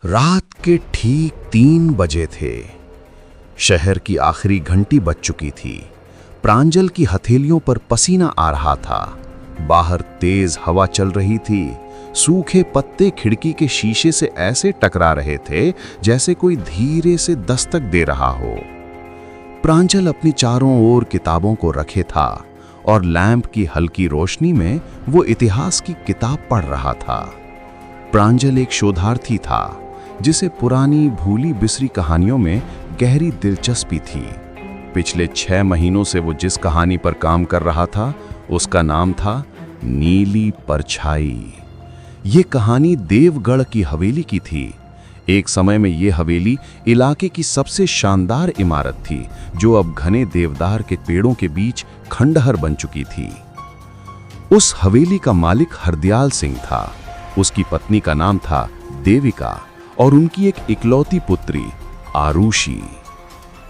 रात के ठीक 3 बजे थे। शहर की आखिरी घंटी बज चुकी थी। प्रांजल की हथेलियों पर पसीना आ रहा था। बाहर तेज हवा चल रही थी। सूखे पत्ते खिड़की के शीशे से ऐसे टकरा रहे थे जैसे कोई धीरे से दस्तक दे रहा हो। प्रांजल अपनी चारों ओर किताबों को रखे था और लैंप की हल्की रोशनी में वो इतिहास की किताब पढ़ रहा था। प्रांजल एक शोधार्थी था जिसे पुरानी भूली बिसरी कहानियों में गहरी दिलचस्पी थी। पिछले 6 महीनों से वो जिस कहानी पर काम कर रहा था उसका नाम था नीली परछाई। ये कहानी देवगढ़ की हवेली की थी। एक समय में ये हवेली इलाके की सबसे शानदार इमारत थी जो अब घने देवदार के पेड़ों के बीच खंडहर बन चुकी थी। उस हवेली का मालिक हरदयाल सिंह था। उसकी पत्नी का नाम था देविका और उनकी एक इकलौती पुत्री आरुषि।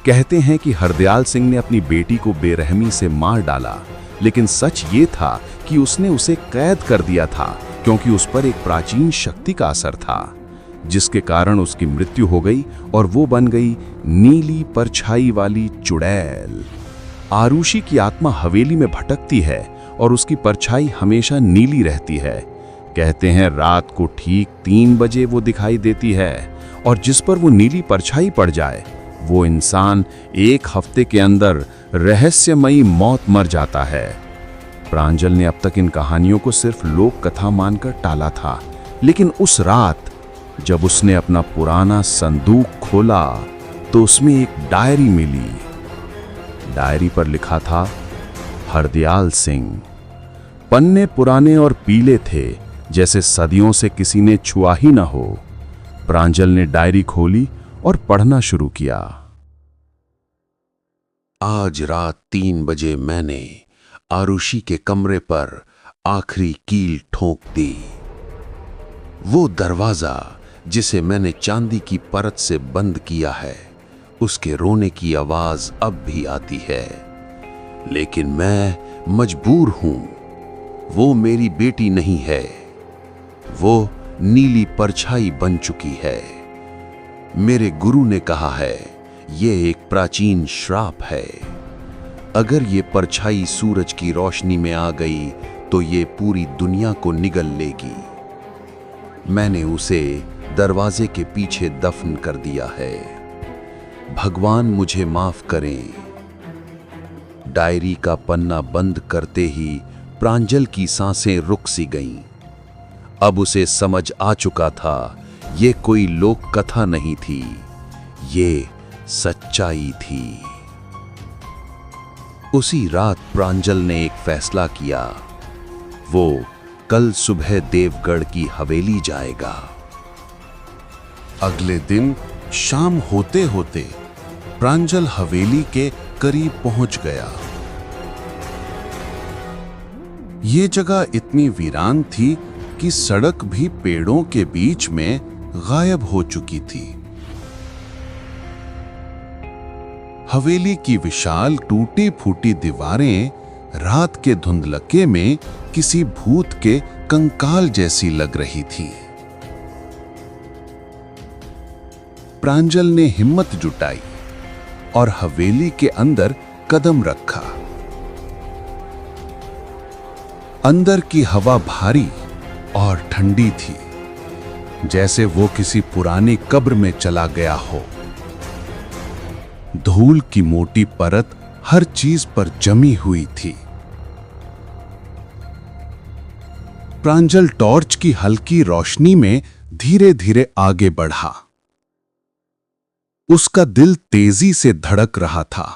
कहते हैं कि हरदयाल सिंह ने अपनी बेटी को बेरहमी से मार डाला, लेकिन सच ये था कि उसने उसे कैद कर दिया था क्योंकि उस पर एक प्राचीन शक्ति का असर था, जिसके कारण उसकी मृत्यु हो गई और वो बन गई नीली परछाई वाली चुड़ैल। आरुषि की आत्मा हवेली में भटकती है और उसकी परछाई हमेशा नीली रहती है। कहते हैं रात को ठीक 3 बजे वो दिखाई देती है और जिस पर वो नीली परछाई पड़ जाए वो इंसान 1 हफ्ते के अंदर रहस्यमयी मौत मर जाता है। प्रांजल ने अब तक इन कहानियों को सिर्फ लोक कथा मानकर टाला था, लेकिन उस रात जब उसने अपना पुराना संदूक खोला तो उसमें एक डायरी मिली। डायरी पर लिखा था हरदयाल सिंह। पन्ने पुराने और पीले थे जैसे सदियों से किसी ने छुआ ही न हो। प्रांजल ने डायरी खोली और पढ़ना शुरू किया। आज रात 3 बजे मैंने आरुषि के कमरे पर आखिरी कील ठोक दी। वो दरवाजा जिसे मैंने चांदी की परत से बंद किया है, उसके रोने की आवाज अब भी आती है, लेकिन मैं मजबूर हूं। वो मेरी बेटी नहीं है, वो नीली परछाई बन चुकी है। मेरे गुरु ने कहा है ये एक प्राचीन श्राप है। अगर ये परछाई सूरज की रोशनी में आ गई तो ये पूरी दुनिया को निगल लेगी। मैंने उसे दरवाजे के पीछे दफन कर दिया है। भगवान मुझे माफ करें। डायरी का पन्ना बंद करते ही प्रांजल की सांसें रुक सी गईं। अब उसे समझ आ चुका था ये कोई लोक कथा नहीं थी, ये सच्चाई थी। उसी रात प्रांजल ने एक फैसला किया। वो कल सुबह देवगढ़ की हवेली जाएगा। अगले दिन शाम होते होते प्रांजल हवेली के करीब पहुंच गया। ये जगह इतनी वीरान थी कि सड़क भी पेड़ों के बीच में गायब हो चुकी थी। हवेली की विशाल टूटी फूटी दीवारें रात के धुंधलके में किसी भूत के कंकाल जैसी लग रही थी। प्रांजल ने हिम्मत जुटाई और हवेली के अंदर कदम रखा। अंदर की हवा भारी और ठंडी थी, जैसे वो किसी पुरानी कब्र में चला गया हो। धूल की मोटी परत हर चीज पर जमी हुई थी। प्रांजल टॉर्च की हल्की रोशनी में धीरे धीरे आगे बढ़ा। उसका दिल तेजी से धड़क रहा था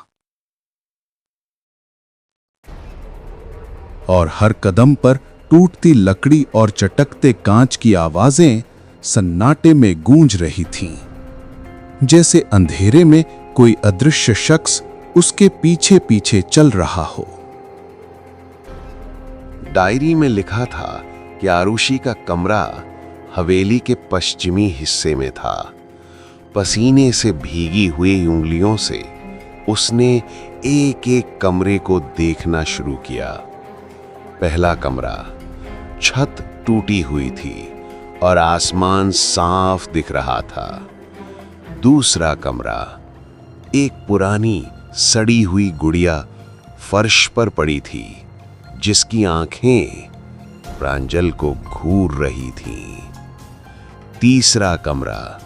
और हर कदम पर टूटती लकड़ी और चटकते कांच की आवाजें सन्नाटे में गूंज रही थीं, जैसे अंधेरे में कोई अदृश्य शख्स उसके पीछे पीछे चल रहा हो। डायरी में लिखा था कि आरुषि का कमरा हवेली के पश्चिमी हिस्से में था। पसीने से भीगी हुई उंगलियों से उसने एक एक कमरे को देखना शुरू किया। पहला कमरा, छत टूटी हुई थी और आसमान साफ दिख रहा था। दूसरा कमरा, एक पुरानी सड़ी हुई गुड़िया फर्श पर पड़ी थी, जिसकी आंखें प्रांजल को घूर रही थीं। तीसरा कमरा,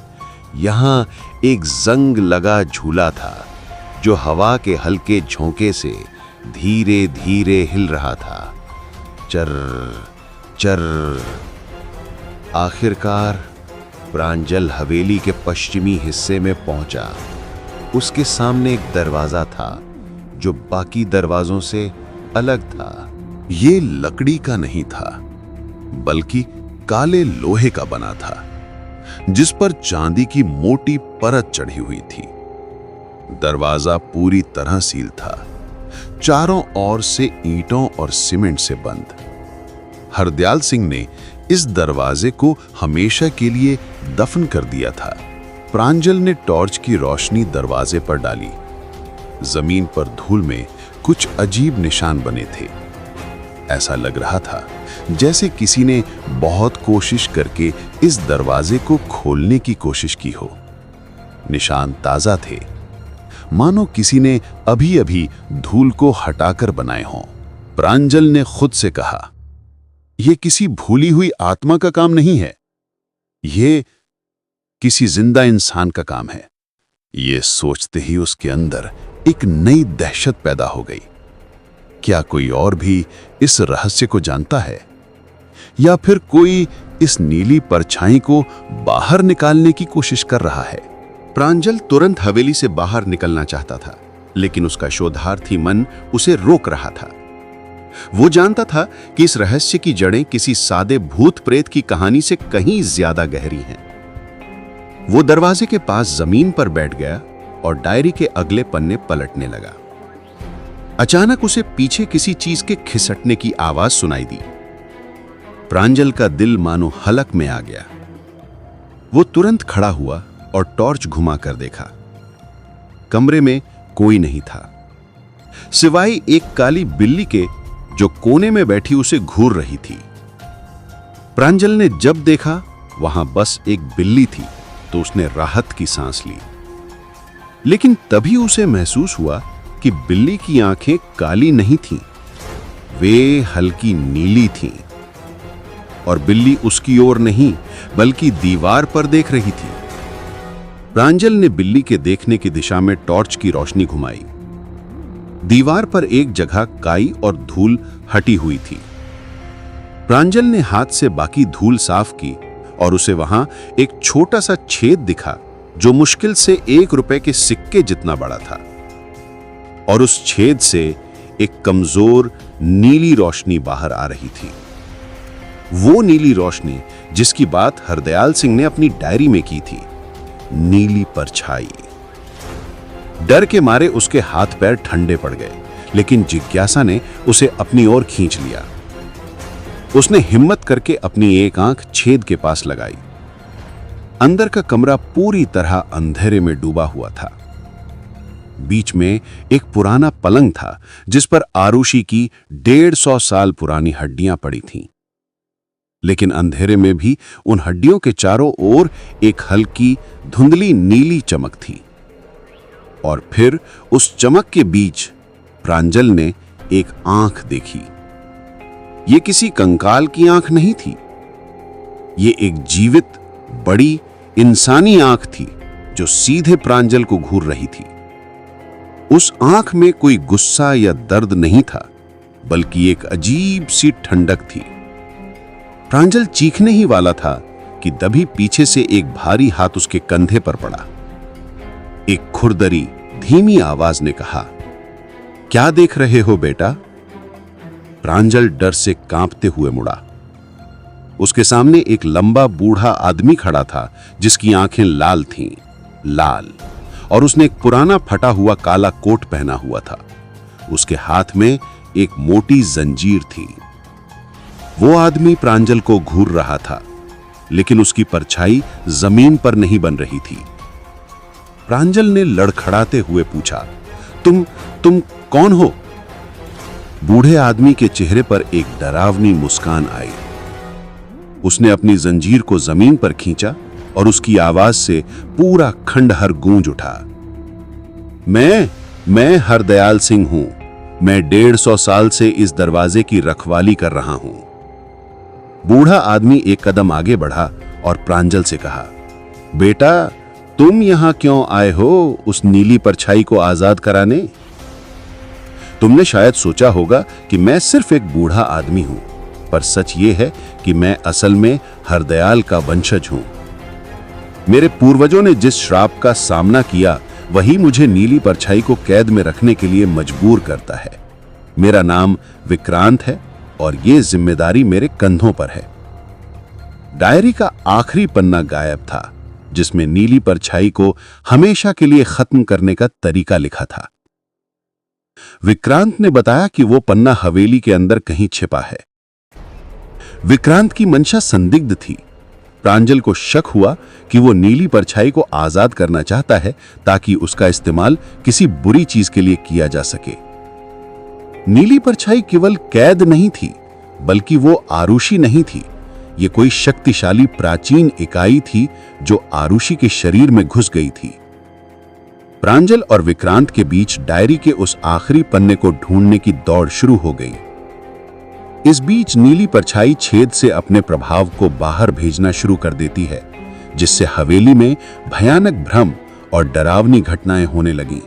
यहां एक जंग लगा झूला था जो हवा के हल्के झोंके से धीरे धीरे हिल रहा था। चर चर। आखिरकार प्रांजल हवेली के पश्चिमी हिस्से में पहुंचा। उसके सामने एक दरवाजा था जो बाकी दरवाजों से अलग था। ये लकड़ी का नहीं था, बल्कि काले लोहे का बना था, जिस पर चांदी की मोटी परत चढ़ी हुई थी। दरवाजा पूरी तरह सील था, चारों ओर से ईंटों और सीमेंट से बंद। हरदयाल सिंह ने इस दरवाजे को हमेशा के लिए दफन कर दिया था। प्रांजल ने टॉर्च की रोशनी दरवाजे पर डाली। जमीन पर धूल में कुछ अजीब निशान बने थे। ऐसा लग रहा था जैसे किसी ने बहुत कोशिश करके इस दरवाजे को खोलने की कोशिश की हो। निशान ताजा थे, मानो किसी ने अभी अभी धूल को हटाकर बनाए हों। प्रांजल ने खुद से कहा, यह किसी भूली हुई आत्मा का काम नहीं है, यह किसी जिंदा इंसान का काम है। ये सोचते ही उसके अंदर एक नई दहशत पैदा हो गई। क्या कोई और भी इस रहस्य को जानता है, या फिर कोई इस नीली परछाई को बाहर निकालने की कोशिश कर रहा है? प्रांजल तुरंत हवेली से बाहर निकलना चाहता था, लेकिन उसका शोधार्थी मन उसे रोक रहा था। वो जानता था कि इस रहस्य की जड़ें किसी सादे भूत प्रेत की कहानी से कहीं ज्यादा गहरी हैं। वो दरवाजे के पास जमीन पर बैठ गया और डायरी के अगले पन्ने पलटने लगा। अचानक उसे पीछे किसी चीज के खिसकने की आवाज सुनाई दी। प्रांजल का दिल मानो हलक में आ गया। वो तुरंत खड़ा हुआ और टॉर्च घुमाकर देखा। कमरे में कोई नहीं था, सिवाय एक काली बिल्ली के जो कोने में बैठी उसे घूर रही थी। प्रांजल ने जब देखा वहां बस एक बिल्ली थी तो उसने राहत की सांस ली। लेकिन तभी उसे महसूस हुआ कि बिल्ली की आंखें काली नहीं थीं, वे हल्की नीली थीं, और बिल्ली उसकी ओर नहीं बल्कि दीवार पर देख रही थी। प्रांजल ने बिल्ली के देखने की दिशा में टॉर्च की रोशनी घुमाई। दीवार पर एक जगह काई और धूल हटी हुई थी। प्रांजल ने हाथ से बाकी धूल साफ की और उसे वहां एक छोटा सा छेद दिखा जो मुश्किल से 1 रुपए के सिक्के जितना बड़ा था, और उस छेद से एक कमजोर नीली रोशनी बाहर आ रही थी। वो नीली रोशनी जिसकी बात हरदयाल सिंह ने अपनी डायरी में की थी, नीली परछाई। डर के मारे उसके हाथ पैर ठंडे पड़ गए, लेकिन जिज्ञासा ने उसे अपनी ओर खींच लिया। उसने हिम्मत करके अपनी एक आंख छेद के पास लगाई। अंदर का कमरा पूरी तरह अंधेरे में डूबा हुआ था। बीच में एक पुराना पलंग था जिस पर आरुषि की 150 साल पुरानी हड्डियां पड़ी थीं। लेकिन अंधेरे में भी उन हड्डियों के चारों ओर एक हल्की धुंधली नीली चमक थी। और फिर उस चमक के बीच प्रांजल ने एक आंख देखी। ये किसी कंकाल की आंख नहीं थी, ये एक जीवित बड़ी इंसानी आंख थी जो सीधे प्रांजल को घूर रही थी। उस आंख में कोई गुस्सा या दर्द नहीं था, बल्कि एक अजीब सी ठंडक थी। प्रांजल चीखने ही वाला था कि तभी पीछे से एक भारी हाथ उसके कंधे पर पड़ा। एक खुरदरी धीमी आवाज ने कहा, क्या देख रहे हो बेटा? प्रांजल डर से कांपते हुए मुड़ा। उसके सामने एक लंबा बूढ़ा आदमी खड़ा था जिसकी आंखें लाल थीं, लाल, और उसने एक पुराना फटा हुआ काला कोट पहना हुआ था। उसके हाथ में एक मोटी जंजीर थी। वो आदमी प्रांजल को घूर रहा था, लेकिन उसकी परछाई जमीन पर नहीं बन रही थी। प्रांजल ने लड़खड़ाते हुए पूछा, तुम कौन हो? बूढ़े आदमी के चेहरे पर एक डरावनी मुस्कान आई। उसने अपनी जंजीर को जमीन पर खींचा और उसकी आवाज से पूरा खंडहर गूंज उठा। मैं हरदयाल सिंह हूं। मैं 150 साल से इस दरवाजे की रखवाली कर रहा हूं। बूढ़ा आदमी एक कदम आगे बढ़ा और प्रांजल से कहा, बेटा, तुम यहां क्यों आए हो उस नीली परछाई को आजाद कराने? तुमने शायद सोचा होगा कि मैं सिर्फ एक बूढ़ा आदमी हूं, पर सच ये है कि मैं असल में हरदयाल का वंशज हूं। मेरे पूर्वजों ने जिस श्राप का सामना किया वही मुझे नीली परछाई को कैद में रखने के लिए मजबूर करता है। मेरा नाम विक्रांत है और ये जिम्मेदारी मेरे कंधों पर है। डायरी का आखिरी पन्ना गायब था, जिसमें नीली परछाई को हमेशा के लिए खत्म करने का तरीका लिखा था। विक्रांत ने बताया कि वो पन्ना हवेली के अंदर कहीं छिपा है। विक्रांत की मंशा संदिग्ध थी। प्रांजल को शक हुआ कि वो नीली परछाई को आजाद करना चाहता है ताकि उसका इस्तेमाल किसी बुरी चीज के लिए किया जा सके। नीली परछाई केवल कैद नहीं थी, बल्कि वो आरुषि नहीं थी। ये कोई शक्तिशाली प्राचीन इकाई थी जो आरुषि के शरीर में घुस गई थी। प्रांजल और विक्रांत के बीच डायरी के उस आखिरी पन्ने को ढूंढने की दौड़ शुरू हो गई। इस बीच नीली परछाई छेद से अपने प्रभाव को बाहर भेजना शुरू कर देती है, जिससे हवेली में भयानक भ्रम और डरावनी घटनाएं होने लगीं।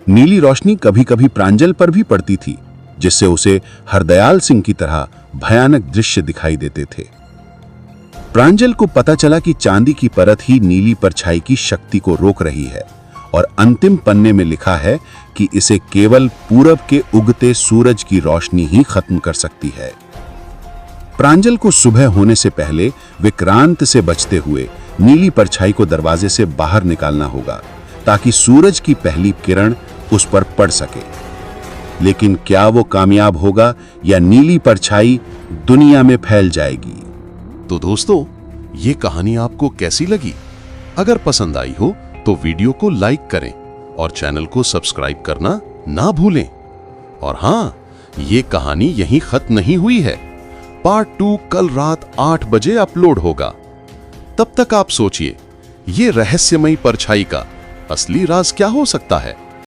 नीली रोशनी कभी-कभी प्रांजल पर भी पड़ती थी, जिससे उसे हरदयाल सिंह की तरह भयानक दृश्य दिखाई देते थे। प्रांजल को पता चला कि चांदी की परत ही नीली परछाई की शक्ति को रोक रही है और अंतिम पन्ने में लिखा है कि इसे केवल पूरब के उगते सूरज की रोशनी ही खत्म कर सकती है। प्रांजल को सुबह होने से पहले विक्रांत से बचते हुए नीली परछाई को दरवाजे से बाहर निकालना होगा, ताकि सूरज की पहली किरण उस पर पड़ सके। लेकिन क्या वो कामयाब होगा या नीली परछाई दुनिया में फैल जाएगी? तो दोस्तों, ये कहानी आपको कैसी लगी? अगर पसंद आई हो तो वीडियो को लाइक करें और चैनल को सब्सक्राइब करना ना भूलें। और हां, ये कहानी यहीं खत्म नहीं हुई है। पार्ट 2 कल रात 8 बजे अपलोड होगा। तब तक आप सोचिए, ये रहस्यमयी परछाई का असली राज क्या हो सकता है?